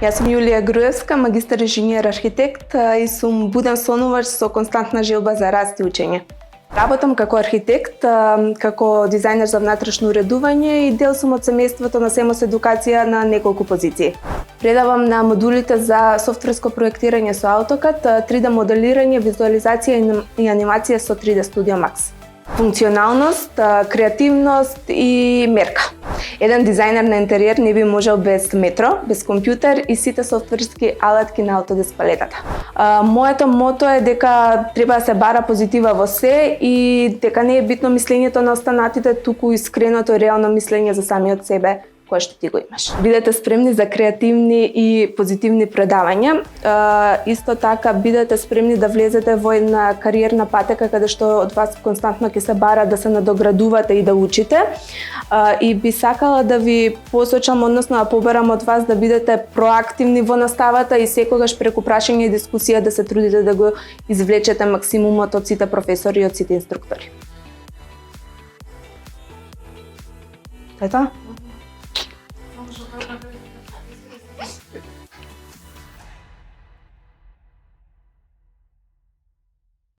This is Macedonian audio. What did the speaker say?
Јас сум Јулија Груевска, магистар инженер архитект и сум буден сонуваш со константна желба за раст и учење. Работам како архитект, како дизајнер за внатрешно уредување и дел сум од семејството на СЕМОС едукација на неколку позиции. Предавам на модулите за софтверско проектирање со AutoCAD, 3D моделирање, визуализација и анимација со 3D Studio Max. Функционалност, креативност и мерка. Еден дизајнер на интериер не би можел без метро, без компјутер и сите софтверски алатки на Autodesk палетата. Моето мото е дека треба да се бара позитива во се и дека не е битно мислењето на останатите, туку искреното и реално мислење за самиот себе кое што ти го имаш. Бидете спремни за креативни и позитивни предавања. Исто така бидете спремни да влезете во една кариерна патека каде што од вас константно ќе се бара да се надоградувате и да учите. И би сакала да ви посочам, односно да побарам од вас да бидете проактивни во наставата и секогаш преку прашање и дискусија да се трудите да го извлечете максимумот од сите професори и од сите инструктори. Ето?